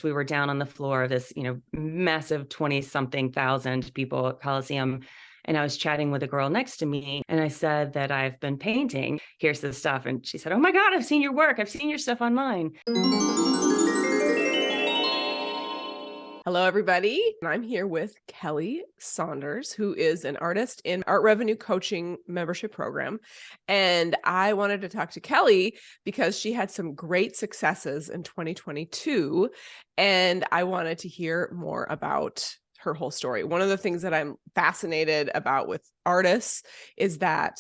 we were down on the floor of this, massive 20 something thousand people at Coliseum. And I was chatting with a girl next to me, and I said that I've been painting. Here's the stuff. And she said, "Oh my God, I've seen your work. I've seen your stuff online." Hello, everybody. I'm here with Kelly Saunders, who is an artist in Art Revenue Coaching membership program. And I wanted to talk to Kelly because she had some great successes in 2022. And I wanted to hear more about her whole story. One of the things that I'm fascinated about with artists is that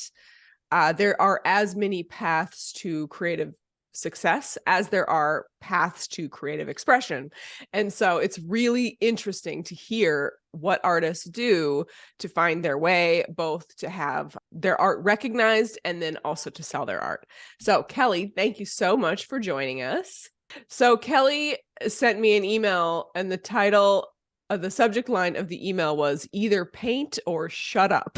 there are as many paths to creative success as there are paths to creative expression. And so it's really interesting to hear what artists do to find their way, both to have their art recognized and then also to sell their art. So Kelly, thank you so much for joining us. So Kelly sent me an email, and the title of the subject line of the email was either paint or shut up,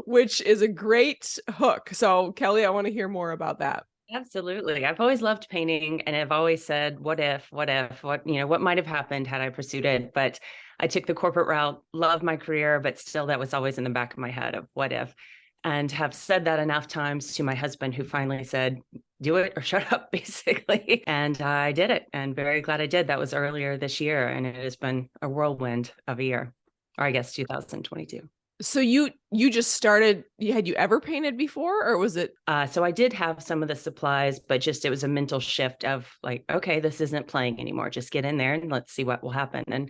which is a great hook. So Kelly, I want to hear more about that. Absolutely. I've always loved painting, and I've always said, what might have happened had I pursued it? But I took the corporate route, loved my career, but still that was always in the back of my head of what if, and have said that enough times to my husband, who finally said, do it or shut up, basically. And I did it, and very glad I did. That was earlier this year, and it has been a whirlwind of a year, or I guess 2022. So you just started, had you ever painted before, or was it? So I did have some of the supplies, but just, it was a mental shift of like, okay, this isn't playing anymore. Just get in there and let's see what will happen. And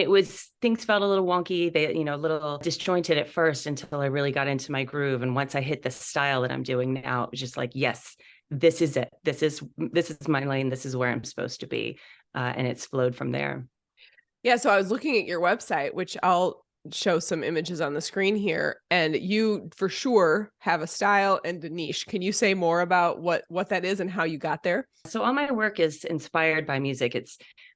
it was, things felt a little wonky. They, a little disjointed at first until I really got into my groove. And once I hit the style that I'm doing now, it was just like, yes, this is it. This is my lane. This is where I'm supposed to be. And it's flowed from there. Yeah. So I was looking at your website, which I'll show some images on the screen here, and you for sure have a style and a niche. Can you say more about what that is and how you got there? So all my work is inspired by music.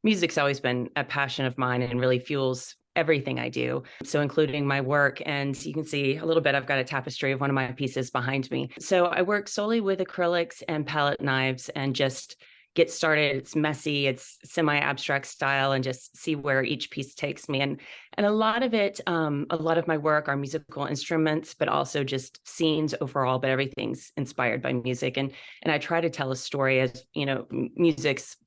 Music's always been a passion of mine and really fuels everything I do. So including my work, and you can see a little bit, I've got a tapestry of one of my pieces behind me. So I work solely with acrylics and palette knives and just get started. It's messy, it's semi-abstract style, and just see where each piece takes me. And a lot of it, a lot of my work are musical instruments, but also just scenes overall, but everything's inspired by music. And I try to tell a story, as music's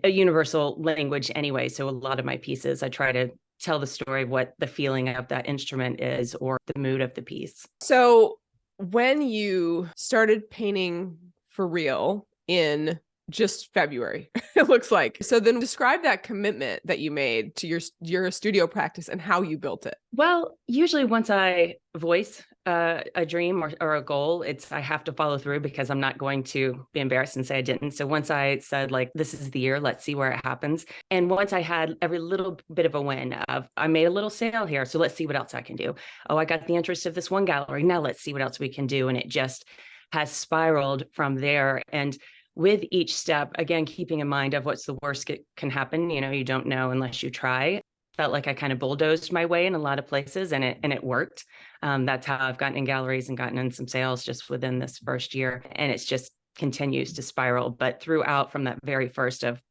a universal language anyway. So a lot of my pieces, I try to tell the story of what the feeling of that instrument is or the mood of the piece. So when you started painting for real in just February, it looks like. So then describe that commitment that you made to your studio practice and how you built it. Well, usually once I voice a dream or a goal, I have to follow through, because I'm not going to be embarrassed and say I didn't. So once I said, like, this is the year, let's see where it happens. And once I had every little bit of a win of, I made a little sale here, so let's see what else I can do. Oh, I got the interest of this one gallery. Now let's see what else we can do. And it just has spiraled from there. And with each step, again, keeping in mind of what's the worst that can happen. You don't know unless you try. Felt like I kind of bulldozed my way in a lot of places, and it worked. That's how I've gotten in galleries and gotten in some sales just within this first year. And it's just continues to spiral. But throughout, from that very first of,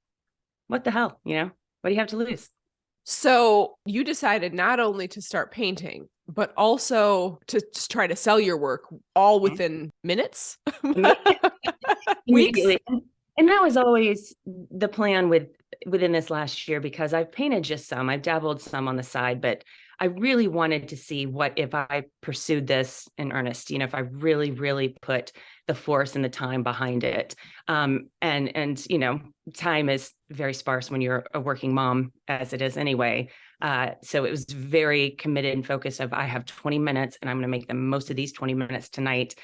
what the hell, what do you have to lose? So you decided not only to start painting, but also to try to sell your work all within minutes. Weeks. And that was always the plan within this last year, because I've painted just some. I've dabbled some on the side, but I really wanted to see what if I pursued this in earnest, if I really, really put the force and the time behind it. And time is very sparse when you're a working mom, as it is anyway. So it was very committed and focused of, I have 20 minutes and I'm going to make the most of these 20 minutes tonight,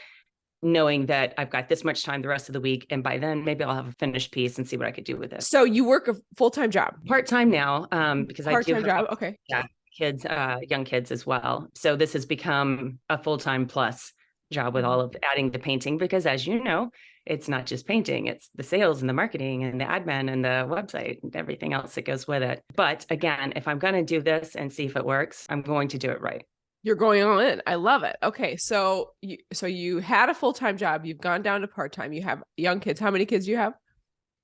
knowing that I've got this much time the rest of the week. And by then maybe I'll have a finished piece and see what I could do with it. So you work a full-time job? Part-time now, because I do part-time job. Okay. Yeah, kids, young kids as well. So this has become a full-time plus job with all of adding the painting, because as you know, it's not just painting, it's the sales and the marketing and the admin and the website and everything else that goes with it. But again, if I'm going to do this and see if it works, I'm going to do it right. You're going all in. I love it. Okay. So you had a full-time job. You've gone down to part-time. You have young kids. How many kids do you have?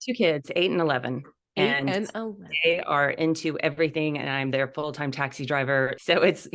2 kids, 8 and 11. 8 and and 11. they are into everything, and I'm their full-time taxi driver. So it's,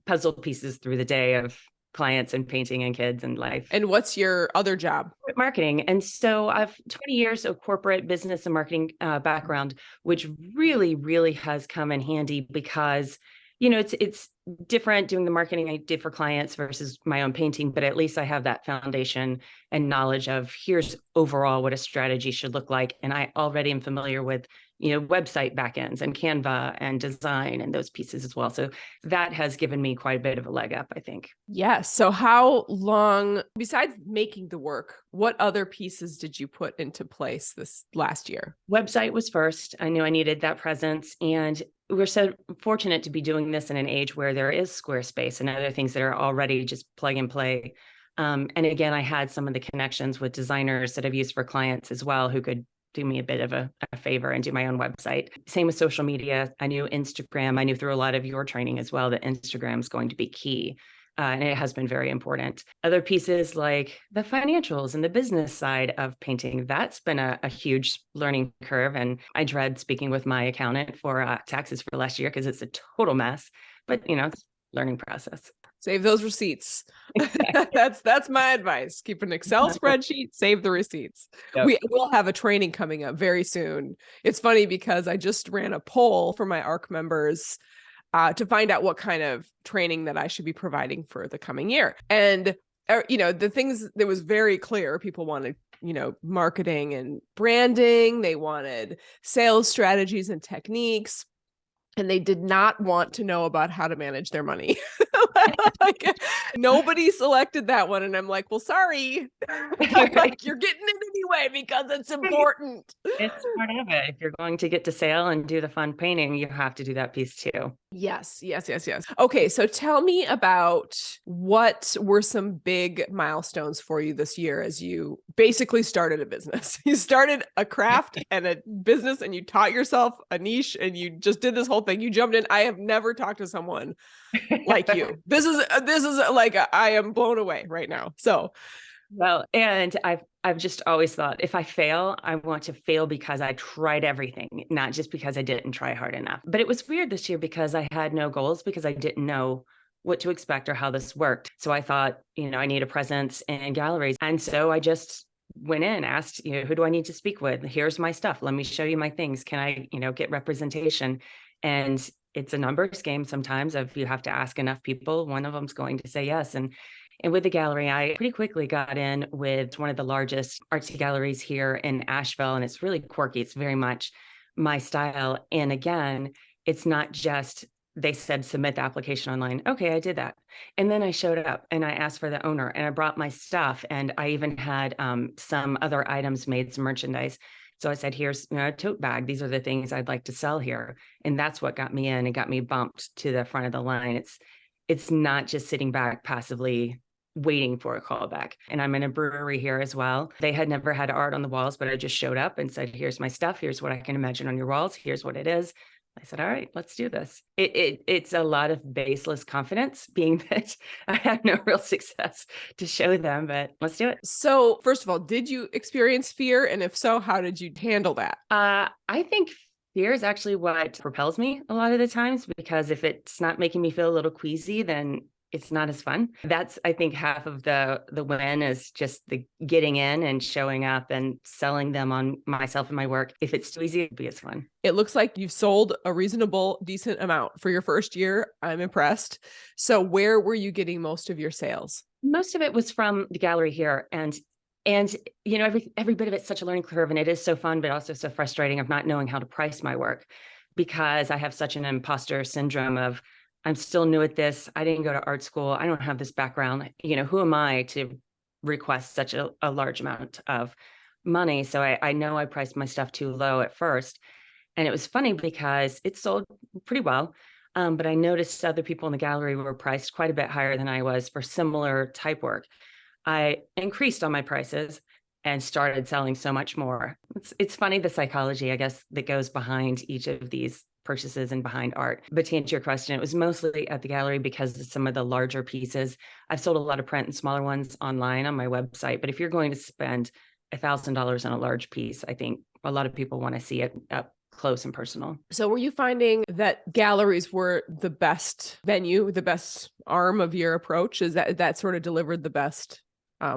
puzzle pieces through the day of clients and painting and kids and life. And what's your other job? Marketing. And so I've 20 years of corporate business and marketing background, which really, really has come in handy because, it's different doing the marketing I did for clients versus my own painting, but at least I have that foundation and knowledge of here's overall what a strategy should look like. And I already am familiar with, website backends and Canva and design and those pieces as well. So that has given me quite a bit of a leg up, I think. Yes. So how long, besides making the work, what other pieces did you put into place this last year? Website was first. I knew I needed that presence. And we're so fortunate to be doing this in an age where there is Squarespace and other things that are already just plug and play. And again, I had some of the connections with designers that I've used for clients as well, who could do me a bit of a favor and do my own website. Same with social media. I knew Instagram. I knew through a lot of your training as well that Instagram is going to be key. And it has been very important. Other pieces like the financials and the business side of painting, that's been a huge learning curve. And I dread speaking with my accountant for taxes for last year because it's a total mess. But, it's a learning process. Save those receipts. Exactly. That's my advice. Keep an Excel spreadsheet, save the receipts. Yep. We will have a training coming up very soon. It's funny because I just ran a poll for my ARC members to find out what kind of training that I should be providing for the coming year. And, the things that was very clear, people wanted, marketing and branding. They wanted sales strategies and techniques. And they did not want to know about how to manage their money. Like, nobody selected that one. And I'm like, well, sorry. Like, you're getting it anyway because it's important. It's part of it. If you're going to get to sail and do the fun painting, you have to do that piece too. Yes. Okay. So tell me about what were some big milestones for you this year as you basically started a business. You started a craft and a business and you taught yourself a niche and you just did this whole thing. You jumped in. I have never talked to someone like you. This is like, I am blown away right now. So, well, and I've just always thought if I fail, I want to fail because I tried everything, not just because I didn't try hard enough. But it was weird this year because I had no goals because I didn't know what to expect or how this worked. So I thought, I need a presence in galleries. And so I just went in, asked, who do I need to speak with? Here's my stuff. Let me show you my things. Can I, get representation? And it's a numbers game sometimes if you have to ask enough people, one of them's going to say yes. And with the gallery, I pretty quickly got in with one of the largest artsy galleries here in Asheville. And it's really quirky. It's very much my style. And again, it's not just they said, submit the application online. Okay, I did that. And then I showed up and I asked for the owner and I brought my stuff. And I even had some other items made, some merchandise. So I said, here's a tote bag. These are the things I'd like to sell here. And that's what got me in and got me bumped to the front of the line. It's not just sitting back passively waiting for a callback. And I'm in a brewery here as well. They had never had art on the walls, but I just showed up and said, here's my stuff. Here's what I can imagine on your walls. Here's what it is. I said, all right, let's do this. It's a lot of baseless confidence, being that I had no real success to show them, but let's do it. So first of all, did you experience fear? And if so, how did you handle that? I think fear is actually what propels me a lot of the times, because if it's not making me feel a little queasy, then it's not as fun. That's, I think, half of the win is just the getting in and showing up and selling them on myself and my work. If it's too easy, it'd be as fun. It looks like you've sold a reasonable, decent amount for your first year. I'm impressed. So where were you getting most of your sales? Most of it was from the gallery here. And every bit of it's such a learning curve, and it is so fun, but also so frustrating of not knowing how to price my work, because I have such an imposter syndrome of, I'm still new at this. I didn't go to art school. I don't have this background. Who am I to request such a large amount of money? So I know I priced my stuff too low at first. And it was funny because it sold pretty well. But I noticed other people in the gallery were priced quite a bit higher than I was for similar type work. I increased on my prices and started selling so much more. It's funny, the psychology, I guess, that goes behind each of these purchases and behind art. But to answer your question, it was mostly at the gallery because of some of the larger pieces. I've sold a lot of print and smaller ones online on my website. But if you're going to spend $1,000 on a large piece, I think a lot of people want to see it up close and personal. So were you finding that galleries were the best venue, the best arm of your approach? Is that sort of delivered the best?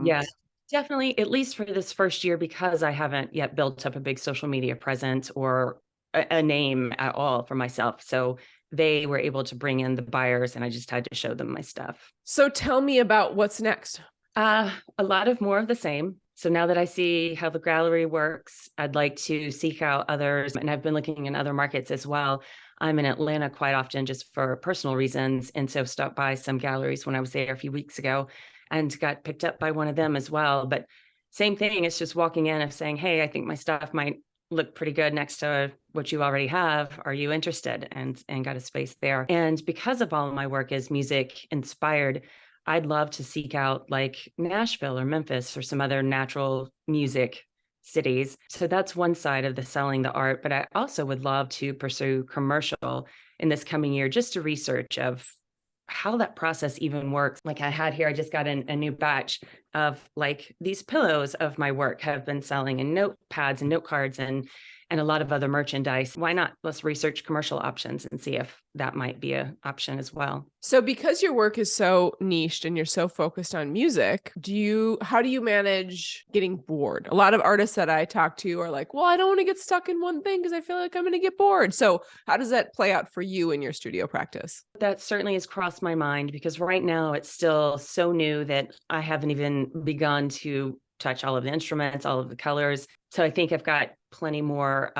Yeah, definitely, at least for this first year, because I haven't yet built up a big social media presence or a name at all for myself. So they were able to bring in the buyers and I just had to show them my stuff. So tell me about what's next. A lot of more of the same. So now that I see how the gallery works, I'd like to seek out others. And I've been looking in other markets as well. I'm in Atlanta quite often just for personal reasons. And so stopped by some galleries when I was there a few weeks ago and got picked up by one of them as well. But same thing, it's just walking in and saying, hey, I think my stuff might look pretty good next to what you already have. Are you interested? And got a space there. And because of all of my work is music inspired, I'd love to seek out like Nashville or Memphis or some other natural music cities. So that's one side of the selling the art. But I also would love to pursue commercial in this coming year, just to research of how that process even works. Like I had here, I just got a new batch of like these pillows of my work have been selling in notepads and note cards and a lot of other merchandise. Why not? Let's research commercial options and see if that might be an option as well. So because your work is so niched and you're so focused on music, how do you manage getting bored? A lot of artists that I talk to are like, well, I don't want to get stuck in one thing because I feel like I'm going to get bored. So how does that play out for you in your studio practice? That certainly has crossed my mind because right now it's still so new that I haven't even begun to touch all of the instruments, all of the colors. So I think I've got plenty more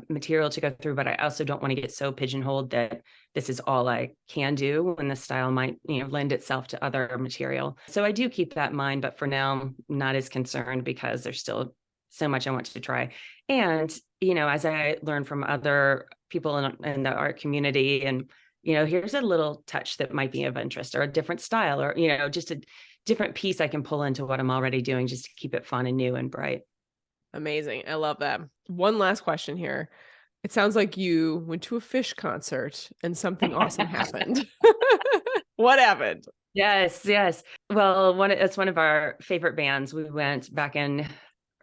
material to go through, but I also don't want to get so pigeonholed that this is all I can do when the style might, lend itself to other material. So I do keep that in mind, but for now, I'm not as concerned because there's still so much I want to try. And, as I learn from other people in the art community and, here's a little touch that might be of interest or a different style or, just a different piece I can pull into what I'm already doing just to keep it fun and new and bright. Amazing. I love that. One last question here. It sounds like you went to a Fish concert and something awesome happened. What happened? Yes, yes. Well, it's one of our favorite bands. We went back in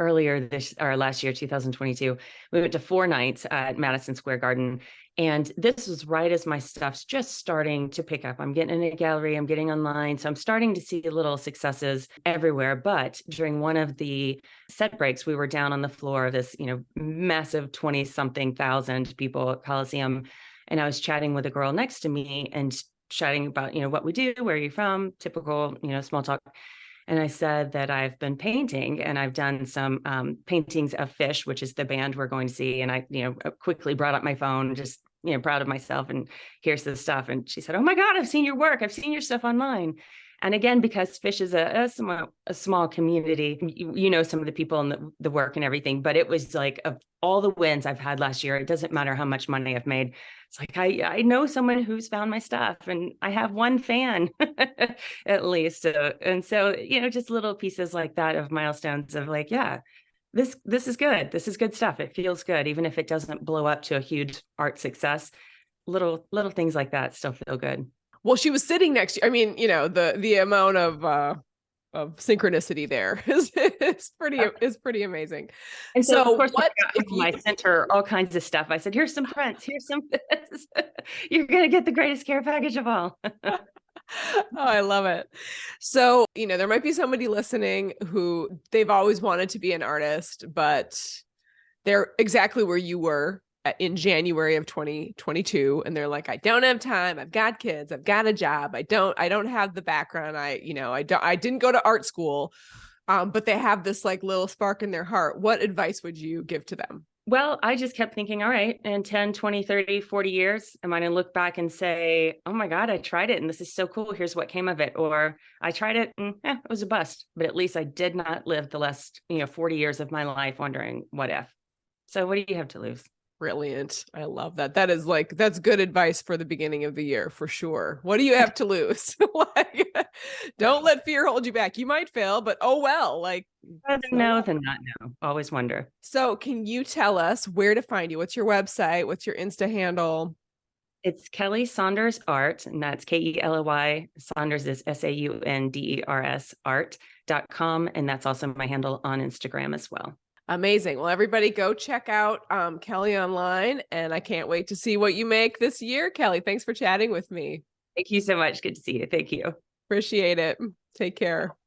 last year, 2022. We went to 4 nights at Madison Square Garden. And this was right as my stuff's just starting to pick up. I'm getting in a gallery, I'm getting online. So I'm starting to see little successes everywhere. But during one of the set breaks, we were down on the floor of this, massive 20 something thousand people at Coliseum. And I was chatting with a girl next to me and chatting about, what we do, where are you from, typical, small talk. And I said that I've been painting and I've done some paintings of Fish, which is the band we're going to see. And I, quickly brought up my phone, just, proud of myself. And here's the stuff. And she said, oh my God, I've seen your work. I've seen your stuff online. And again, because Fish is a small community, some of the people and the work and everything, but it was like of all the wins I've had last year, it doesn't matter how much money I've made. It's like, I know someone who's found my stuff and I have one fan at least. And so, just little pieces like that of milestones of like, yeah, this is good. This is good stuff. It feels good. Even if it doesn't blow up to a huge art success, little things like that still feel good. Well, she was sitting next to you. I mean, the amount of synchronicity there is pretty amazing. And so of course, what if I sent her all kinds of stuff. I said, here's some prints, here's some this. You're gonna get the greatest care package of all. Oh, I love it. So, there might be somebody listening who they've always wanted to be an artist, but they're exactly where you were in January of 2022. And they're like, I don't have time. I've got kids. I've got a job. I don't have the background. I didn't go to art school. But they have this like little spark in their heart. What advice would you give to them? Well, I just kept thinking, all right, in 10, 20, 30, 40 years, am I going to look back and say, oh my God, I tried it and this is so cool. Here's what came of it. Or I tried it and it was a bust. But at least I did not live the last, 40 years of my life wondering what if. So what do you have to lose? Brilliant. I love that. That's good advice for the beginning of the year for sure. What do you have to lose? Don't let fear hold you back. You might fail, but oh well. Rather know than not know. Always wonder. So can you tell us where to find you? What's your website? What's your Insta handle? It's Kelly Saunders Art, and that's Kelly. Saunders is Saunders art.com. And that's also my handle on Instagram as well. Amazing. Well, everybody go check out Kelly online, and I can't wait to see what you make this year. Kelly, thanks for chatting with me. Thank you so much. Good to see you. Thank you. Appreciate it. Take care.